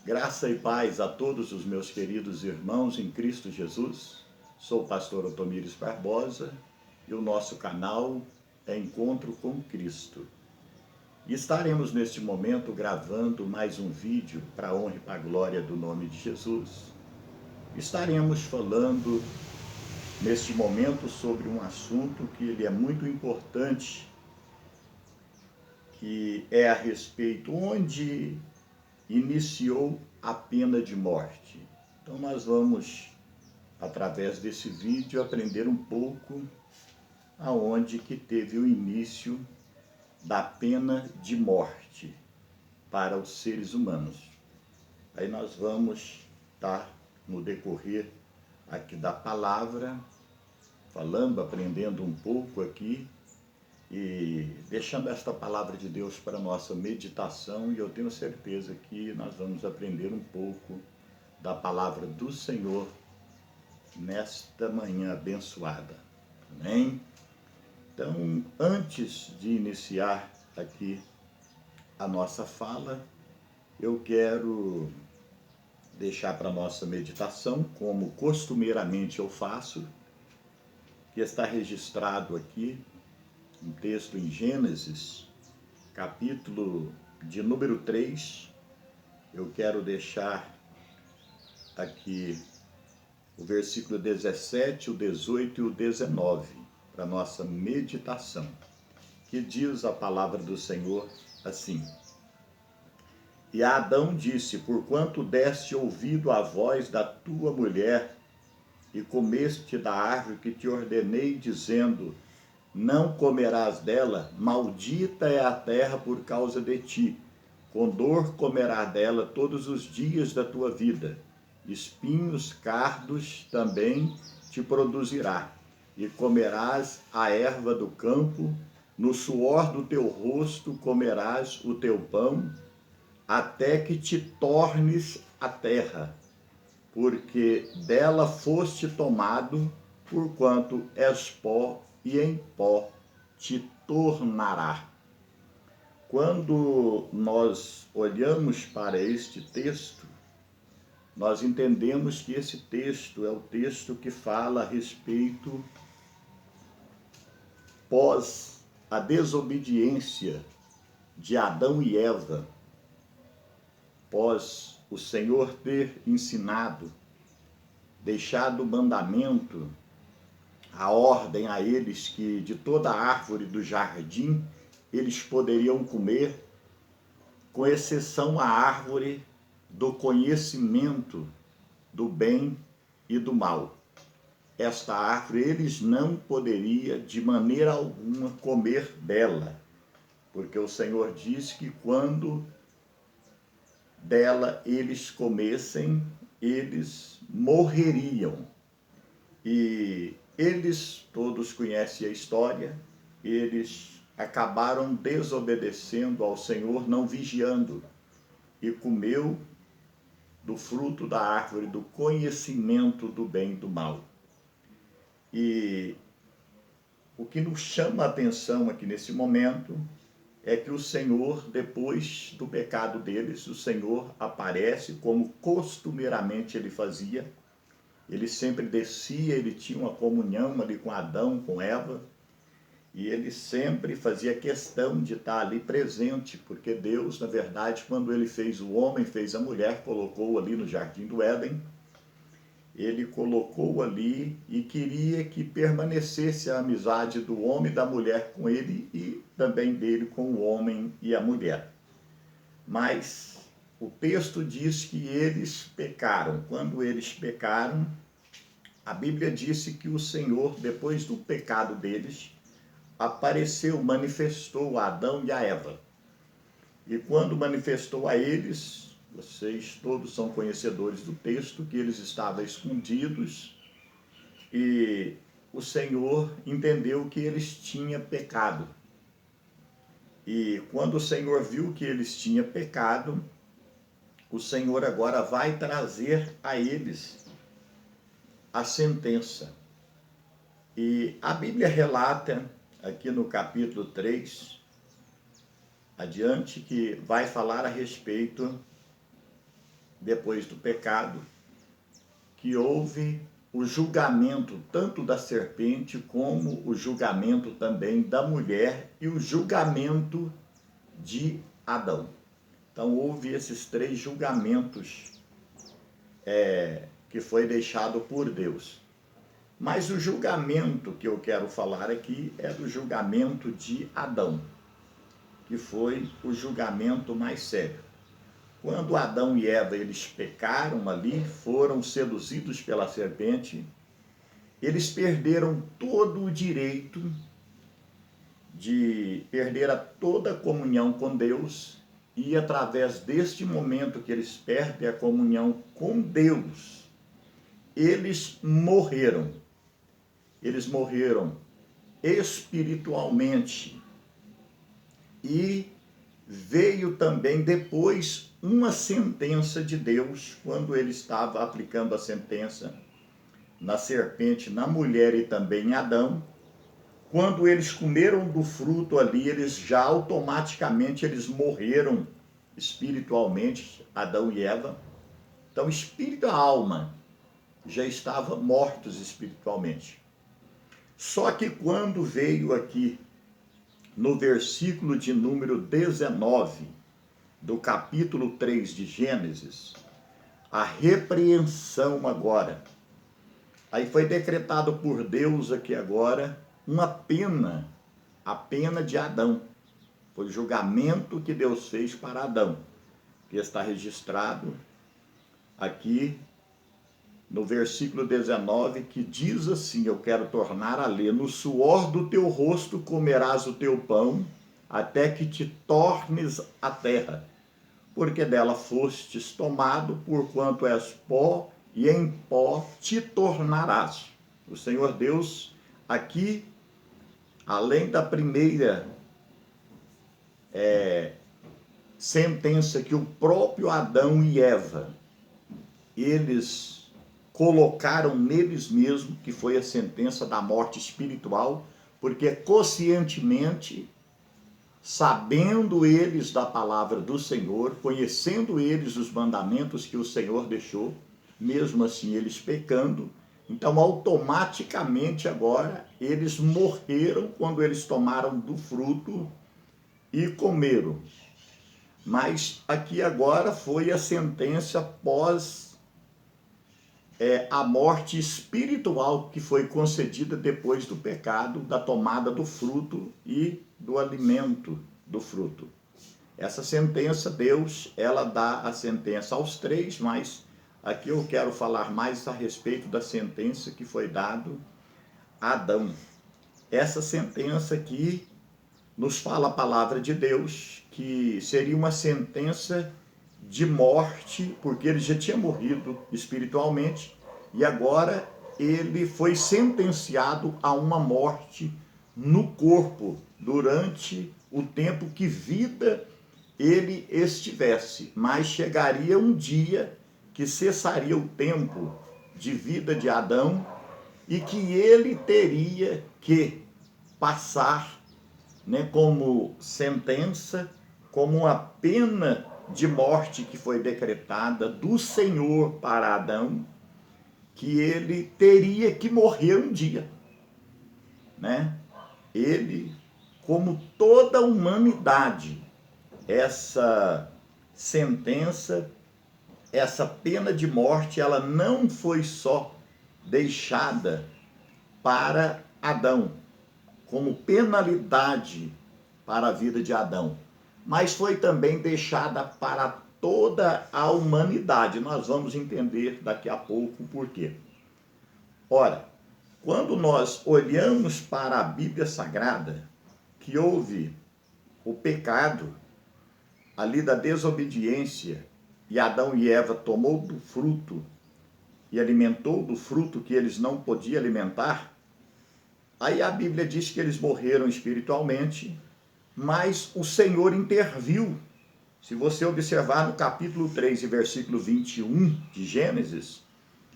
Graça e paz a todos os meus queridos irmãos em Cristo Jesus. Sou o pastor Otomires Barbosa e o nosso canal é Encontro com Cristo. E estaremos neste momento gravando mais um vídeo para a honra e para a glória do nome de Jesus. Estaremos falando neste momento sobre um assunto que ele é muito importante, que é a respeito onde iniciou a pena de morte. Então nós vamos, através desse vídeo, aprender um pouco aonde que teve o início da pena de morte para os seres humanos. Aí nós vamos estar no decorrer aqui da palavra, falando, aprendendo um pouco aqui e deixando esta palavra de Deus para a nossa meditação, e eu tenho certeza que nós vamos aprender um pouco da palavra do Senhor nesta manhã abençoada. Amém? Então, antes de iniciar aqui a nossa fala, eu quero deixar para a nossa meditação, como costumeiramente eu faço, que está registrado aqui um texto em Gênesis, capítulo de número 3, eu quero deixar aqui o versículo 17, o 18 e o 19, para nossa meditação, que diz a palavra do Senhor assim: E Adão disse: Porquanto deste ouvido à voz da tua mulher, e comeste da árvore que te ordenei, dizendo: Não comerás dela, maldita é a terra por causa de ti. Com dor comerás dela todos os dias da tua vida. Espinhos, cardos também te produzirá. E comerás a erva do campo, no suor do teu rosto comerás o teu pão, até que te tornes a terra, porque dela foste tomado, porquanto és pó, e em pó te tornará. Quando nós olhamos para este texto, nós entendemos que esse texto é o texto que fala a respeito pós a desobediência de Adão e Eva, pós o Senhor ter ensinado, deixado o mandamento, a ordem a eles que de toda árvore do jardim eles poderiam comer, com exceção a árvore do conhecimento do bem e do mal. Esta árvore eles não poderiam de maneira alguma comer dela, porque o Senhor disse que quando dela eles comessem, eles morreriam. E eles, todos conhecem a história, eles acabaram desobedecendo ao Senhor, não vigiando, e comeu do fruto da árvore do conhecimento do bem e do mal. E o que nos chama a atenção aqui nesse momento é que o Senhor, depois do pecado deles, o Senhor aparece como costumeiramente ele fazia. Ele sempre descia, ele tinha uma comunhão ali com Adão, com Eva, e ele sempre fazia questão de estar ali presente, porque Deus, na verdade, quando ele fez o homem, fez a mulher, colocou ali no jardim do Éden, ele colocou ali e queria que permanecesse a amizade do homem e da mulher com ele e também dele com o homem e a mulher. Mas o texto diz que eles pecaram. Quando eles pecaram, a Bíblia disse que o Senhor, depois do pecado deles, apareceu, manifestou a Adão e a Eva. E quando manifestou a eles, vocês todos são conhecedores do texto, que eles estavam escondidos e o Senhor entendeu que eles tinham pecado. E quando o Senhor viu que eles tinham pecado, o Senhor agora vai trazer a eles a sentença. E a Bíblia relata aqui no capítulo 3, adiante, que vai falar a respeito depois do pecado, que houve o julgamento tanto da serpente como o julgamento também da mulher e o julgamento de Adão. Então houve esses 3 julgamentos que foi deixado por Deus. Mas o julgamento que eu quero falar aqui é do julgamento de Adão, que foi o julgamento mais sério. Quando Adão e Eva eles pecaram ali, foram seduzidos pela serpente, eles perderam todo o direito de perder toda a comunhão com Deus, e através deste momento que eles perdem a comunhão com Deus, eles morreram. Eles morreram espiritualmente. E veio também depois uma sentença de Deus, quando ele estava aplicando a sentença na serpente, na mulher e também em Adão. Quando eles comeram do fruto ali, eles já automaticamente eles morreram espiritualmente, Adão e Eva. Então, espírito e alma já estavam mortos espiritualmente. Só que quando veio aqui no versículo de número 19 do capítulo 3 de Gênesis, a repreensão agora. Aí foi decretado por Deus aqui agora uma pena, a pena de Adão. Foi o julgamento que Deus fez para Adão, que está registrado aqui no versículo 19, que diz assim, eu quero tornar a ler, no suor do teu rosto comerás o teu pão, até que te tornes a terra, porque dela fostes tomado, porquanto és pó, e em pó te tornarás. O Senhor Deus, aqui, além da primeira sentença que o próprio Adão e Eva, eles colocaram neles mesmos, que foi a sentença da morte espiritual, porque conscientemente, sabendo eles da palavra do Senhor, conhecendo eles os mandamentos que o Senhor deixou, mesmo assim eles pecando, então automaticamente agora eles morreram quando eles tomaram do fruto e comeram. Mas aqui agora foi a sentença após a morte espiritual que foi concedida depois do pecado, da tomada do fruto e do alimento do fruto. Essa sentença, Deus, ela dá a sentença aos 3, mas aqui eu quero falar mais a respeito da sentença que foi dado a Adão. Essa sentença aqui nos fala a palavra de Deus, que seria uma sentença de morte, porque ele já tinha morrido espiritualmente, e agora ele foi sentenciado a uma morte no corpo, durante o tempo que vida ele estivesse. Mas chegaria um dia que cessaria o tempo de vida de Adão e que ele teria que passar, como sentença, como uma pena de morte que foi decretada do Senhor para Adão, que ele teria que morrer um dia, Ele, como toda a humanidade, essa sentença, essa pena de morte, ela não foi só deixada para Adão, como penalidade para a vida de Adão, mas foi também deixada para toda a humanidade. Nós vamos entender daqui a pouco o porquê. Ora, quando nós olhamos para a Bíblia Sagrada, que houve o pecado ali da desobediência, e Adão e Eva tomou do fruto e alimentou do fruto que eles não podiam alimentar, aí a Bíblia diz que eles morreram espiritualmente, mas o Senhor interviu. Se você observar no capítulo 3 e versículo 21 de Gênesis,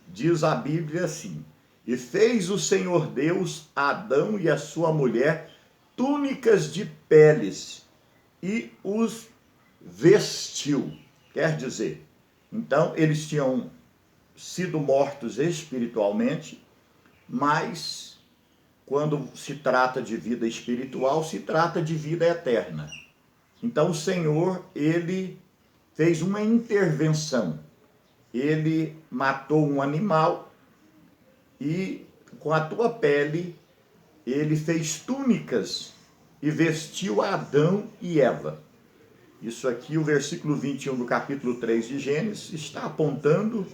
diz a Bíblia assim, e fez o Senhor Deus a Adão e a sua mulher túnicas de peles e os vestiu. Quer dizer, Então, eles tinham sido mortos espiritualmente, mas quando se trata de vida espiritual, se trata de vida eterna. Então, o Senhor, ele fez uma intervenção. Ele matou um animal e, com a tua pele, ele fez túnicas e vestiu Adão e Eva. Isso aqui, o versículo 21 do capítulo 3 de Gênesis, está apontando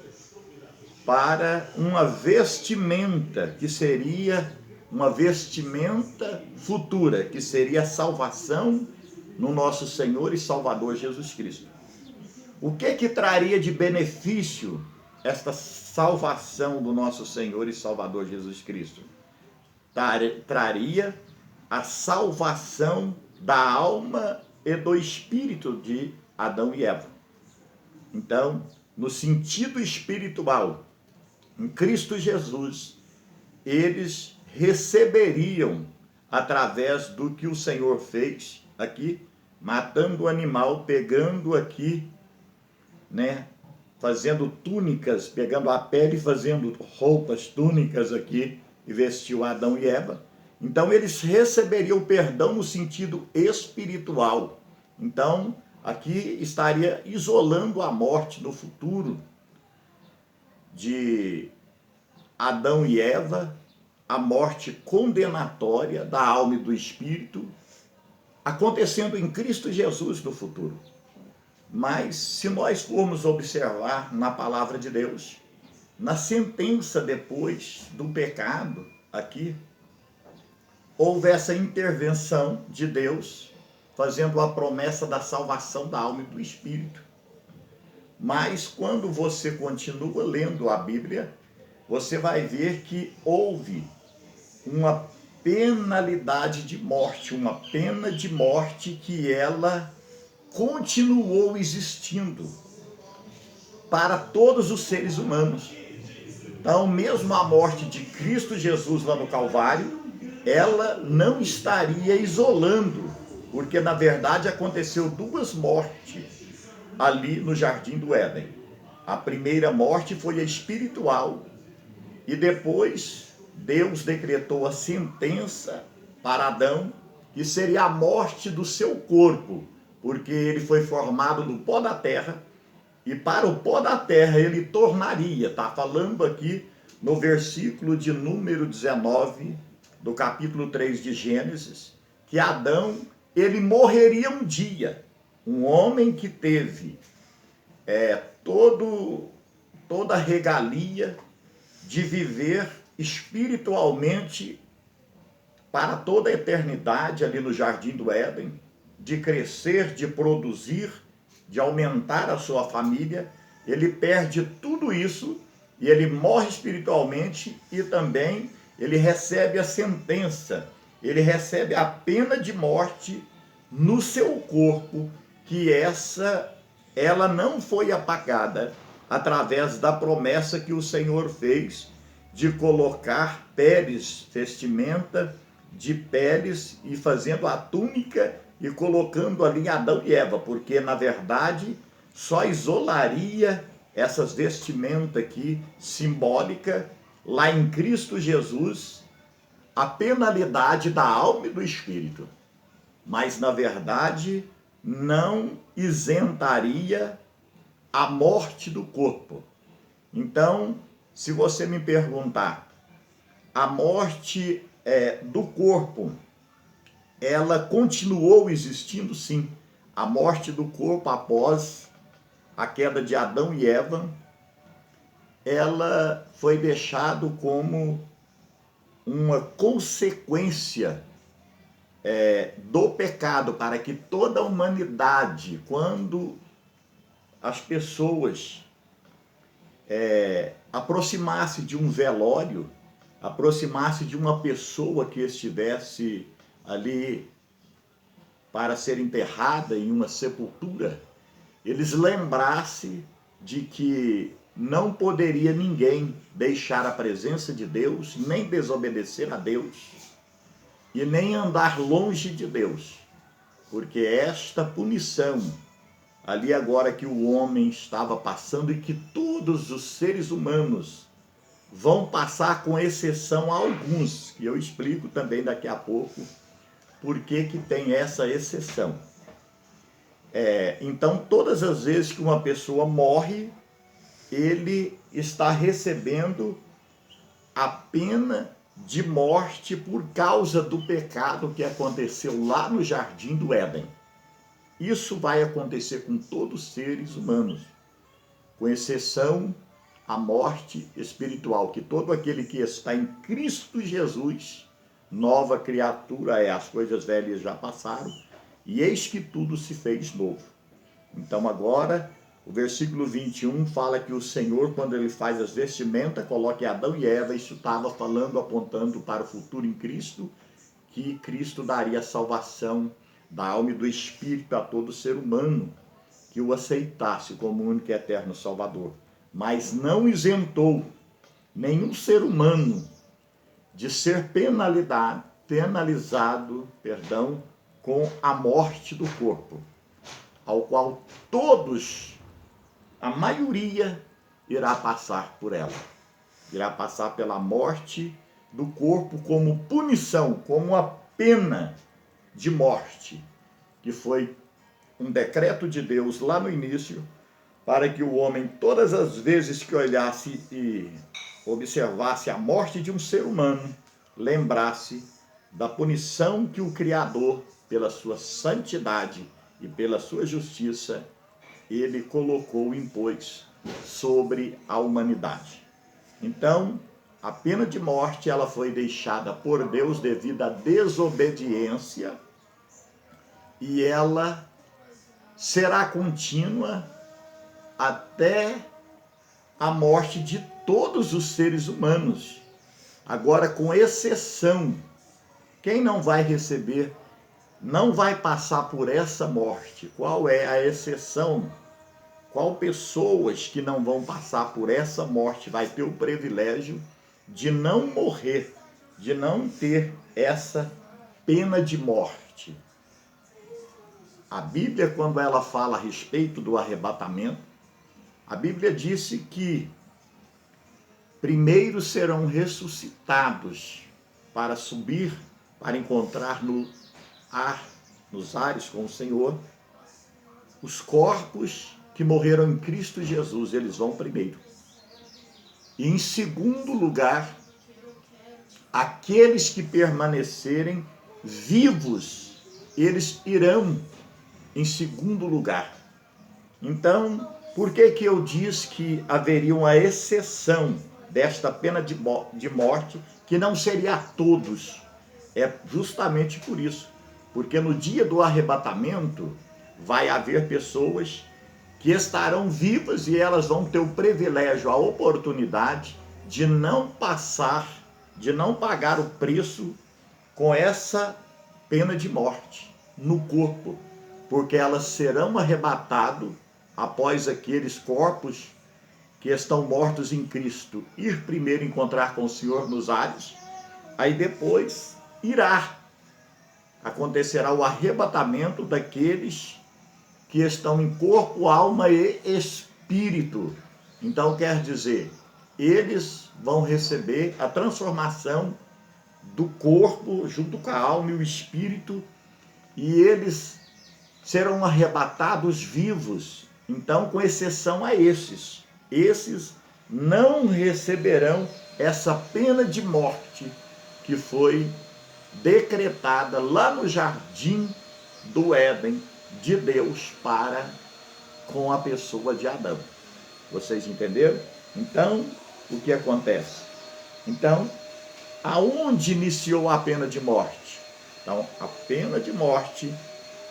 para uma vestimenta, que seria uma vestimenta futura, que seria a salvação no nosso Senhor e Salvador Jesus Cristo. O que traria de benefício esta salvação do nosso Senhor e Salvador Jesus Cristo? Traria a salvação da alma e do espírito de Adão e Eva. Então, no sentido espiritual, em Cristo Jesus, eles receberiam, através do que o Senhor fez aqui, matando o animal, pegando aqui, fazendo túnicas, pegando a pele e fazendo roupas, túnicas aqui, e vestiu Adão e Eva. Então, eles receberiam o perdão no sentido espiritual. Então, aqui estaria isolando a morte no futuro de Adão e Eva, a morte condenatória da alma e do espírito, acontecendo em Cristo Jesus no futuro. Mas, se nós formos observar na palavra de Deus, na sentença depois do pecado, aqui, houve essa intervenção de Deus, fazendo a promessa da salvação da alma e do espírito. Mas, quando você continua lendo a Bíblia, você vai ver que houve uma penalidade de morte, uma pena de morte que ela continuou existindo para todos os seres humanos. Então, mesmo a morte de Cristo Jesus lá no Calvário, ela não estaria isolando, porque na verdade aconteceu duas mortes ali no Jardim do Éden. A primeira morte foi a espiritual, e depois Deus decretou a sentença para Adão, que seria a morte do seu corpo, porque ele foi formado do pó da terra, e para o pó da terra ele tornaria, está falando aqui no versículo de número 19, do capítulo 3 de Gênesis, que Adão, ele morreria um dia. Um homem que teve toda a regalia de viver espiritualmente para toda a eternidade ali no Jardim do Éden, de crescer, de produzir, de aumentar a sua família, ele perde tudo isso e ele morre espiritualmente, e também ele recebe a sentença, ele recebe a pena de morte no seu corpo, que ela não foi apagada através da promessa que o Senhor fez de colocar peles, vestimenta de peles, e fazendo a túnica e colocando ali Adão e Eva, porque na verdade só isolaria essas vestimentas aqui simbólica lá em Cristo Jesus a penalidade da alma e do espírito, mas na verdade não isentaria a morte do corpo. Então, se você me perguntar, a morte do corpo, ela continuou existindo? Sim. A morte do corpo após a queda de Adão e Eva, ela foi deixada como uma consequência do pecado, para que toda a humanidade, quando as pessoas aproximasse de um velório, aproximasse de uma pessoa que estivesse ali para ser enterrada em uma sepultura, eles lembrassem de que não poderia ninguém deixar a presença de Deus, nem desobedecer a Deus, e nem andar longe de Deus, porque esta punição ali agora que o homem estava passando e que todos os seres humanos vão passar, com exceção a alguns, que eu explico também daqui a pouco por que tem essa exceção. Então, todas as vezes que uma pessoa morre, ele está recebendo a pena de morte por causa do pecado que aconteceu lá no Jardim do Éden. Isso vai acontecer com todos os seres humanos, com exceção a morte espiritual, que todo aquele que está em Cristo Jesus, nova criatura é, as coisas velhas já passaram, e eis que tudo se fez novo. Então agora, o versículo 21 fala que o Senhor, quando ele faz as vestimentas, coloca Adão e Eva, isso estava falando, apontando para o futuro em Cristo, que Cristo daria a salvação da alma e do espírito a todo ser humano que o aceitasse como único e eterno Salvador. Mas não isentou nenhum ser humano de ser penalizado, com a morte do corpo, ao qual todos, a maioria, irá passar por ela. Irá passar pela morte do corpo como punição, como uma pena de morte, que foi um decreto de Deus lá no início, para que o homem, todas as vezes que olhasse e observasse a morte de um ser humano, lembrasse da punição que o Criador, pela sua santidade e pela sua justiça, ele colocou e impôs sobre a humanidade. Então, a pena de morte, ela foi deixada por Deus devido à desobediência, e ela será contínua até a morte de todos os seres humanos. Agora, com exceção, quem não vai receber, não vai passar por essa morte? Qual é a exceção? Qual pessoas que não vão passar por essa morte vai ter o privilégio de não morrer, de não ter essa pena de morte? A Bíblia, quando ela fala a respeito do arrebatamento, a Bíblia disse que primeiro serão ressuscitados para subir, para encontrar nos ares com o Senhor, os corpos que morreram em Cristo Jesus, eles vão primeiro. E em segundo lugar, aqueles que permanecerem vivos, eles irão em segundo lugar. Então, por que eu disse que haveria uma exceção desta pena de morte, que não seria a todos? É justamente por isso. Porque no dia do arrebatamento, vai haver pessoas que estarão vivas e elas vão ter o privilégio, a oportunidade de não passar, de não pagar o preço com essa pena de morte no corpo, porque elas serão arrebatadas após aqueles corpos que estão mortos em Cristo ir primeiro encontrar com o Senhor nos ares, aí depois acontecerá o arrebatamento daqueles que estão em corpo, alma e espírito. Então quer dizer, eles vão receber a transformação do corpo junto com a alma e o espírito, e eles serão arrebatados vivos. Então, com exceção a esses não receberão essa pena de morte que foi decretada lá no Jardim do Éden de Deus para com a pessoa de Adão. Vocês entenderam? Então, o que acontece? Então, aonde iniciou a pena de morte? Então, a pena de morte,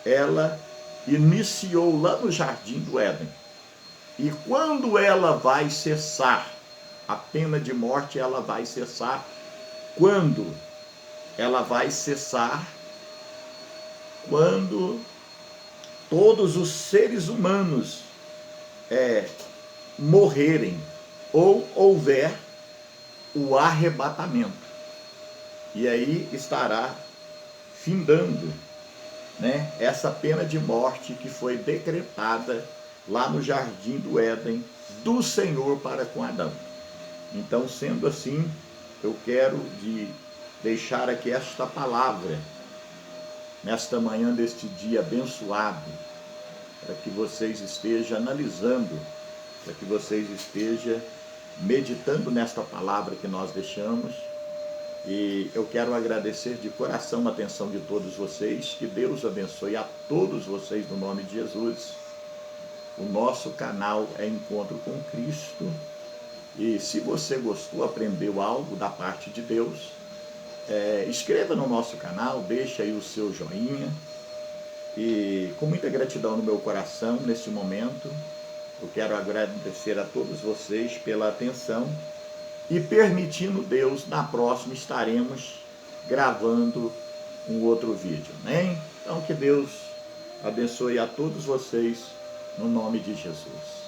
ela iniciou lá no Jardim do Éden. E quando ela vai cessar? A pena de morte, ela vai cessar quando? Ela vai cessar quando todos os seres humanos morrerem ou houver o arrebatamento. E aí estará findando. né, essa pena de morte que foi decretada lá no jardim do Éden do Senhor para com Adão. Então, sendo assim, eu quero deixar aqui esta palavra nesta manhã deste dia abençoado, para que vocês estejam analisando, para que vocês estejam meditando nesta palavra que nós deixamos. E eu quero agradecer de coração a atenção de todos vocês, que Deus abençoe a todos vocês no nome de Jesus. O nosso canal é Encontro com Cristo, e se você gostou, aprendeu algo da parte de Deus, inscreva no nosso canal, deixa aí o seu joinha, e com muita gratidão no meu coração, neste momento, eu quero agradecer a todos vocês pela atenção, e permitindo Deus, na próxima estaremos gravando um outro vídeo, né? Então que Deus abençoe a todos vocês, no nome de Jesus.